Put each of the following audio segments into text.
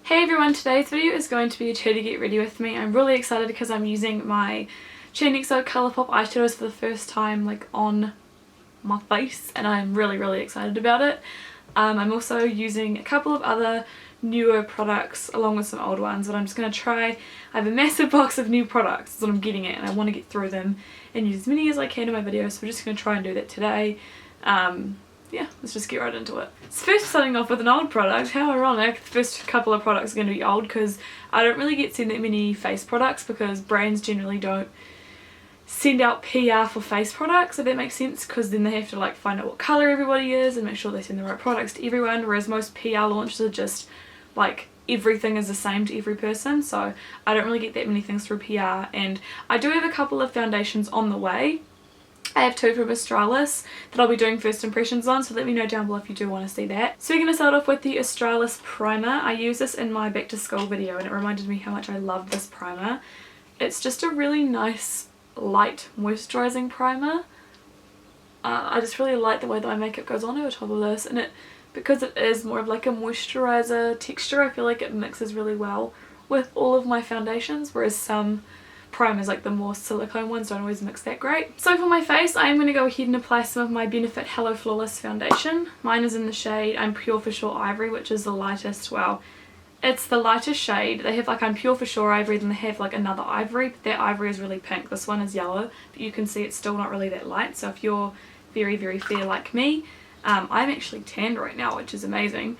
Hey everyone, today's video is going to be a Chatty get ready with me. I'm really excited because I'm using my Canon EOS ColourPop eyeshadows for the first time on my face, and I'm really excited about it. I'm also using a couple of other newer products along with some old ones, but I'm just going to try. I have a massive box of new products, that's what I'm getting at, and I want to get through them and use as many as I can in my videos, so we're just going to try and do that today. Yeah, let's just get right into it. So first, starting off with an old product. How ironic, the first couple of products are going to be old because I don't really get sent that many face products because brands generally don't send out PR for face products, if that makes sense, because then they have to like find out what colour everybody is and make sure they send the right products to everyone, whereas most PR launches are just like everything is the same to every person, so I don't really get that many things through PR. And I do have a couple of foundations on the way. I have two from Australis that I'll be doing first impressions on, so let me know down below if you do want to see that. So we're going to start off with the Australis primer. I used this in my back to school video and it reminded me how much I love this primer. It's just a really nice light moisturising primer. I just really like the way that my makeup goes on over top of this, and because it is more of like a moisturiser texture, I feel like it mixes really well with all of my foundations, whereas some primers, like the more silicone ones, don't always mix that great. So for my face, I am going to go ahead and apply some of my Benefit Hello Flawless foundation. Mine is in the shade I'm Pure for Sure Ivory, which is the lightest, well, it's the lightest shade. They have like I'm Pure for Sure Ivory, then they have like another ivory, but that ivory is really pink. This one is yellow, but you can see it's still not really that light. So if you're very fair like me, I'm actually tanned right now, which is amazing.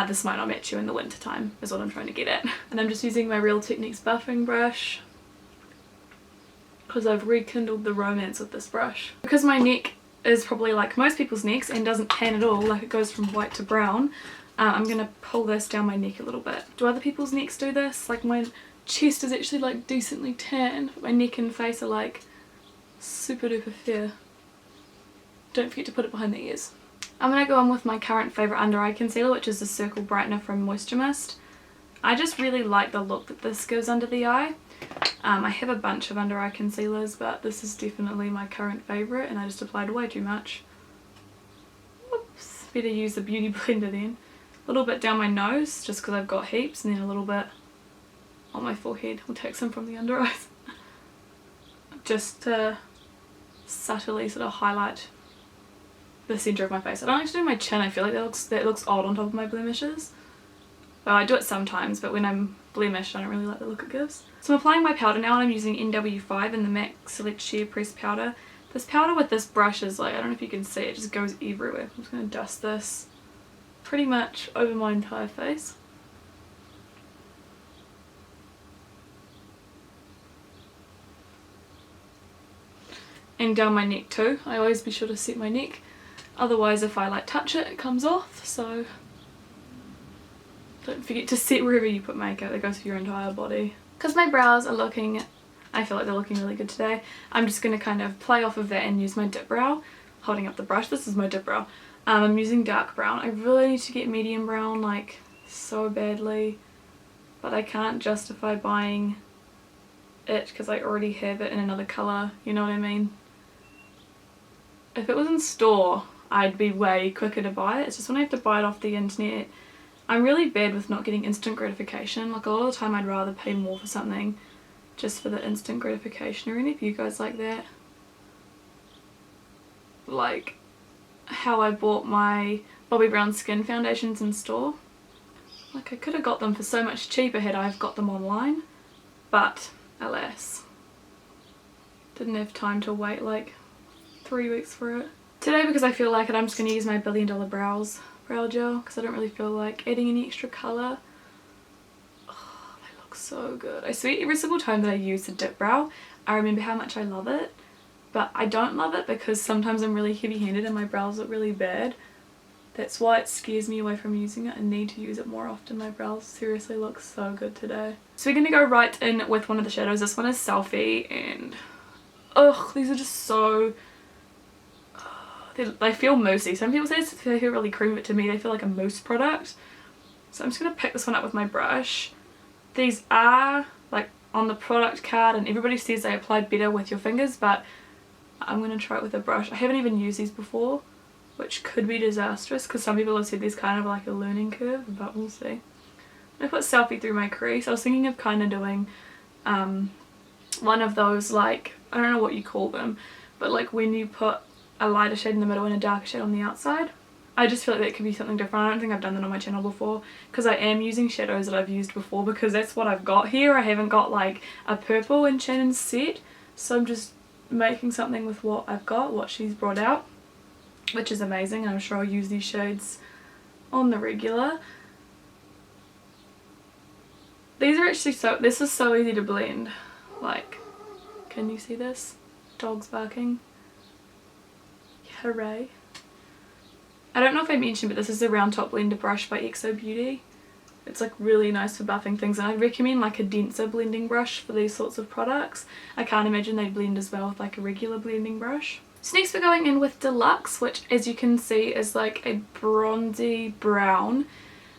This might not match you in the winter time, is what I'm trying to get at. And I'm just using my Real Techniques buffing brush, because I've rekindled the romance with this brush. Because my neck is probably like most people's necks and doesn't tan at all, like it goes from white to brown, I'm going to pull this down my neck a little bit. Do other people's necks do this? Like my chest is actually like decently tan, but my neck and face are like super duper fair. Don't forget to put it behind the ears. I'm going to go on with my current favourite under eye concealer, which is the Circle Brightener from Moisture Mist. I just really like the look that this gives under the eye. I have a bunch of under eye concealers, but this is definitely my current favourite, and I just applied way too much. Whoops, better use the beauty blender then. A little bit down my nose, just because I've got heaps, and then a little bit on my forehead. We'll take some from the under eyes. Just to subtly sort of highlight the centre of my face. I don't actually do my chin, I feel like that looks odd on top of my blemishes. Well, I do it sometimes, but when I'm blemished I don't really like the look it gives. So I'm applying my powder now, and I'm using NW5 in the MAC Select Sheer Press powder. This powder with this brush is like, I don't know if you can see, it just goes everywhere. I'm just going to dust this pretty much over my entire face. And down my neck too. I always be sure to set my neck, otherwise if I like touch it, it comes off, so don't forget to set wherever you put makeup. That goes for your entire body. Because my brows are looking, I feel like they're looking really good today, I'm just going to kind of play off of that and use my dip brow. Holding up the brush, this is my dip brow. I'm using dark brown. I really need to get medium brown like so badly, but I can't justify buying it because I already have it in another colour, you know what I mean? If it was in store I'd be way quicker to buy it. It's just when I have to buy it off the internet, I'm really bad with not getting instant gratification. Like a lot of the time I'd rather pay more for something just for the instant gratification. Are any of you guys like that? Like how I bought my Bobbi Brown Skin foundations in store. Like I could have got them for so much cheaper had I got them online, but alas, didn't have time to wait like 3 weeks for it. Today, because I feel like it, I'm just going to use my $1 Billion brow gel because I don't really feel like adding any extra colour. Oh, they look so good. I swear every single time that I use the dip brow I remember how much I love it, but I don't love it because sometimes I'm really heavy handed and my brows look really bad. That's why it scares me away from using it. I need to use it more often. My brows seriously look so good today. So we're going to go right in with one of the shadows. This one is Selfie, and ugh, these are just so, they feel moussey. Some people say they feel really creamy, but to me they feel like a mousse product. So I'm just going to pick this one up with my brush. These are like on the product card and everybody says they apply better with your fingers, but I'm going to try it with a brush. I haven't even used these before, which could be disastrous because some people have said there's kind of like a learning curve, but we'll see. I put Selfie through my crease. I was thinking of kind of doing one of those, like, I don't know what you call them, but like when you put a lighter shade in the middle and a darker shade on the outside. I just feel like that could be something different. I don't think I've done that on my channel before because I am using shadows that I've used before because that's what I've got here. I haven't got like a purple in Shannon's set, so I'm just making something with what I've got, what she's brought out, which is amazing. I'm sure I'll use these shades on the regular. These are actually this is so easy to blend. Like, can you see this? Dogs barking. Hooray. I don't know if I mentioned, but this is a round top blender brush by XOBeauty. It's like really nice for buffing things, and I recommend like a denser blending brush for these sorts of products. I can't imagine they'd blend as well with like a regular blending brush. So next we're going in with Deluxe, which as you can see is like a bronzy brown,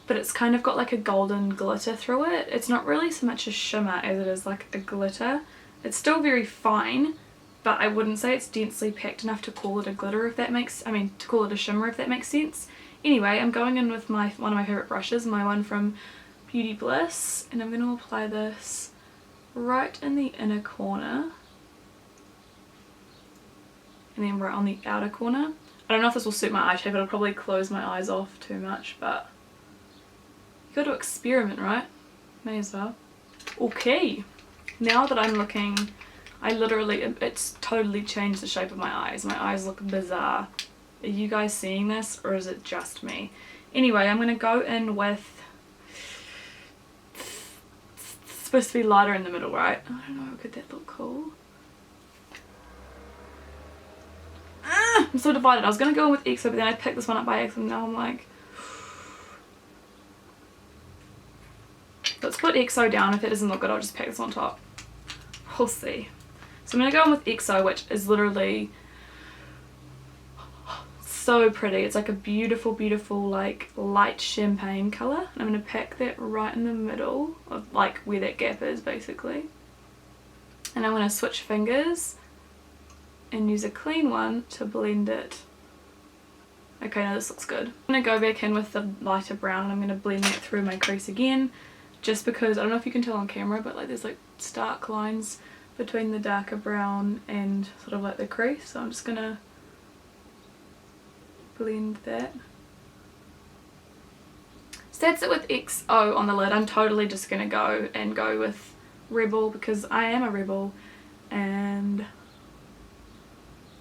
but it's kind of got like a golden glitter through it. It's not really so much a shimmer as it is like a glitter. It's still very fine, but I wouldn't say it's densely packed enough to call it a glitter, if that makes, to call it a shimmer, if that makes sense. Anyway, I'm going in with one of my favourite brushes, my one from Beauty Bliss, and I'm going to apply this right in the inner corner and then right on the outer corner. I don't know if this will suit my eye shape, it'll probably close my eyes off too much, but you got to experiment, right? May as well. Okay, now that I'm looking, it's totally changed the shape of my eyes. My eyes look bizarre. Are you guys seeing this, or is it just me? Anyway, I'm going to go in with, it's supposed to be lighter in the middle, right? I don't know, could that look cool? I'm so divided. I was going to go in with XO, but then I picked this one up by accident, and now I'm like, let's put XO down. If it doesn't look good, I'll just pack this on top. We'll see. So I'm going to go in with XO, which is literally so pretty. It's like a beautiful, beautiful like light champagne colour. I'm going to pack that right in the middle of like where that gap is basically. And I'm going to switch fingers and use a clean one to blend it. Okay, now this looks good. I'm going to go back in with the lighter brown and I'm going to blend that through my crease again, just because, I don't know if you can tell on camera, but like there's like stark lines between the darker brown and sort of like the crease, so I'm just gonna blend that. So that's it with XO on the lid. I'm totally just gonna go with Rebel because I am a rebel and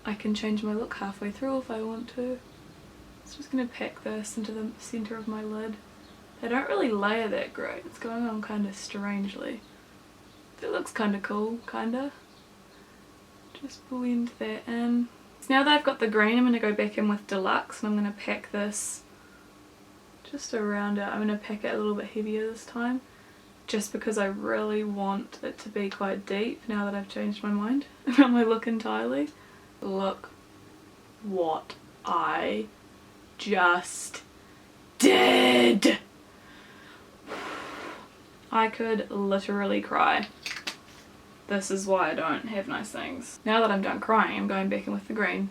I can change my look halfway through if I want to. So I'm just gonna pack this into the center of my lid. They don't really layer that great. It's going on kind of strangely. It looks kind of cool, kinda. Just blend that in. So now that I've got the green, I'm going to go back in with Deluxe and I'm going to pack this just around it. I'm going to pack it a little bit heavier this time, just because I really want it to be quite deep now that I've changed my mind about my look entirely. Look what I just did! I could literally cry. This is why I don't have nice things. Now that I'm done crying, I'm going back in with the green.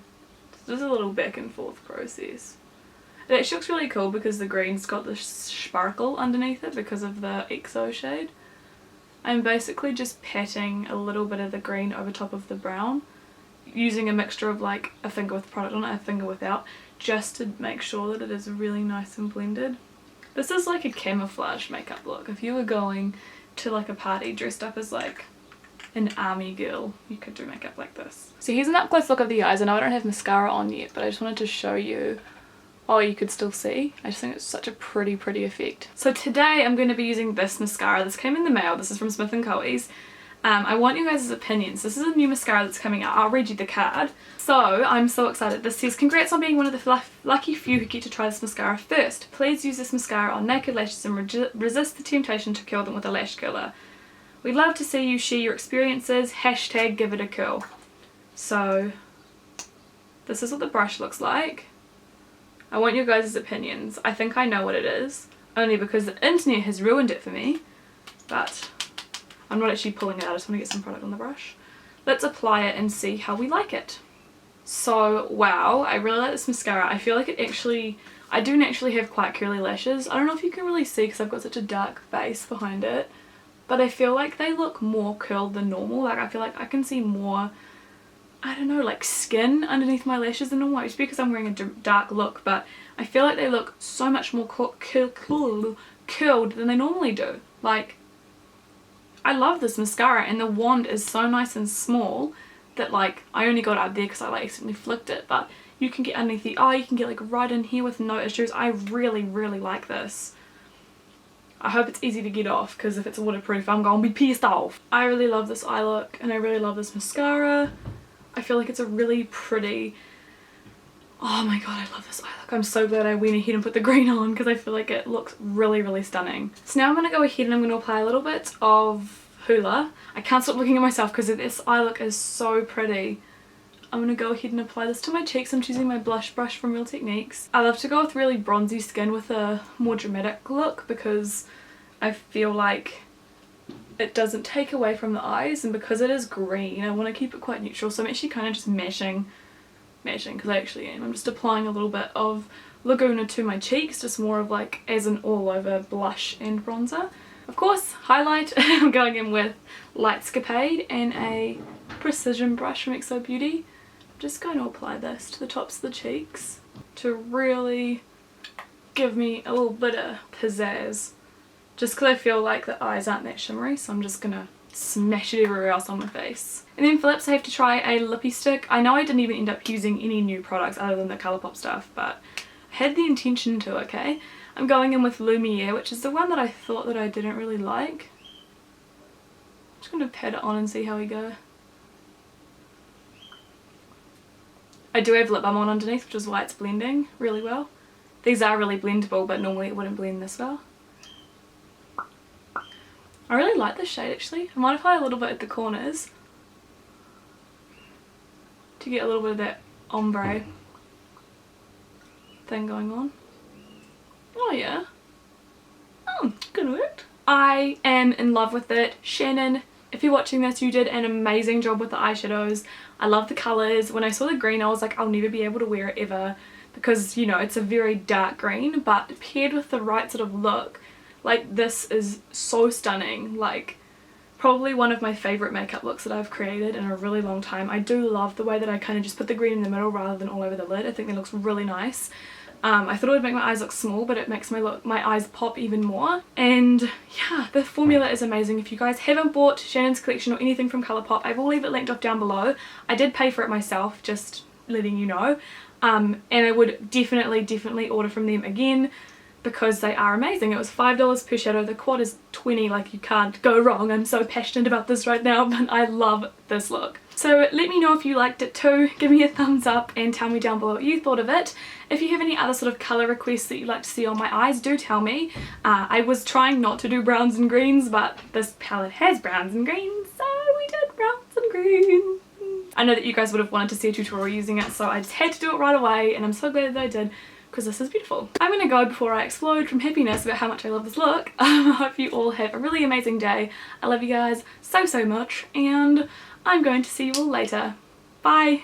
It's just a little back and forth process. It actually looks really cool because the green's got this sparkle underneath it because of the XO shade. I'm basically just patting a little bit of the green over top of the brown, using a mixture of like a finger with product on it, a finger without, just to make sure that it is really nice and blended. This is like a camouflage makeup look. If you were going to like a party dressed up as like an army girl, you could do makeup like this. So here's an up close look of the eyes. I know I don't have mascara on yet, but I just wanted to show you. Oh, you could still see. I just think it's such a pretty effect. So today I'm going to be using this mascara. This came in the mail. This is from Smith & Co.'s. I want you guys' opinions. This is a new mascara that's coming out. I'll read you the card. So I'm so excited. This says, congrats on being one of the lucky few who get to try this mascara first. Please use this mascara on naked lashes and resist the temptation to curl them with a lash curler. We'd love to see you share your experiences. Hashtag give it a curl. So this is what the brush looks like. I want your guys' opinions. I think I know what it is, only because the internet has ruined it for me, but I'm not actually pulling it out. I just want to get some product on the brush. Let's apply it and see how we like it. So wow, I really like this mascara. I feel like it actually I do naturally have quite curly lashes. I don't know if you can really see because I've got such a dark base behind it, but I feel like they look more curled than normal. Like I feel like I can see more, I don't know, like skin underneath my lashes than normal. It's because I'm wearing a dark look, but I feel like they look so much more curled than they normally do. Like, I love this mascara, and the wand is so nice and small that like I only got it up there because I like accidentally flicked it, but you can get underneath the eye, you can get like right in here with no issues. I really like this. I hope it's easy to get off because if it's waterproof I'm gonna be pissed off. I really love this eye look and I really love this mascara. I feel like it's a really pretty, oh my god, I love this eye look. I'm so glad I went ahead and put the green on because I feel like it looks really stunning. So now I'm going to go ahead and I'm going to apply a little bit of Hurraw. I can't stop looking at myself because this eye look is so pretty. I'm going to go ahead and apply this to my cheeks. I'm choosing my blush brush from Real Techniques. I love to go with really bronzy skin with a more dramatic look because I feel like it doesn't take away from the eyes, and because it is green I want to keep it quite neutral, so I'm actually kind of just mashing because I actually am. I'm just applying a little bit of Laguna to my cheeks, just more of like as an all over blush and bronzer. Of course, highlight, I'm going in with Lightscapade and a precision brush from XOBeauty. I'm just going to apply this to the tops of the cheeks to really give me a little bit of pizzazz. Just because I feel like the eyes aren't that shimmery, so I'm just going to smash it everywhere else on my face. And then for lips I have to try a lippy stick. I know I didn't even end up using any new products other than the ColourPop stuff, but I had the intention to, okay? I'm going in with Lumiere, which is the one that I thought that I didn't really like. I'm just going to pat it on and see how we go. I do have lip balm on underneath, which is why it's blending really well. These are really blendable, but normally it wouldn't blend this well. I really like this shade actually. I might apply a little bit at the corners to get a little bit of that ombre thing going on. Oh yeah. Oh, good work. I am in love with it. Shannon, if you're watching this, you did an amazing job with the eyeshadows. I love the colours. When I saw the green I was like, I'll never be able to wear it ever because, you know, it's a very dark green, but paired with the right sort of look, like this is so stunning. Like probably one of my favourite makeup looks that I've created in a really long time. I do love the way that I kind of just put the green in the middle rather than all over the lid. I think that looks really nice. I thought it would make my eyes look small, but it makes my eyes pop even more. And yeah, the formula is amazing. If you guys haven't bought Shannon's collection or anything from ColourPop, I will leave it linked off down below. I did pay for it myself, just letting you know. And I would definitely order from them again because they are amazing. It was $5 per shadow. The quad is 20, like you can't go wrong. I'm so passionate about this right now, but I love this look. So let me know if you liked it too. Give me a thumbs up and tell me down below what you thought of it. If you have any other sort of colour requests that you'd like to see on my eyes, do tell me. I was trying not to do browns and greens, but this palette has browns and greens, so we did browns and greens. I know that you guys would have wanted to see a tutorial using it, so I just had to do it right away, and I'm so glad that I did because this is beautiful. I'm going to go before I explode from happiness about how much I love this look. I hope you all have a really amazing day. I love you guys so much, and I'm going to see you all later. Bye!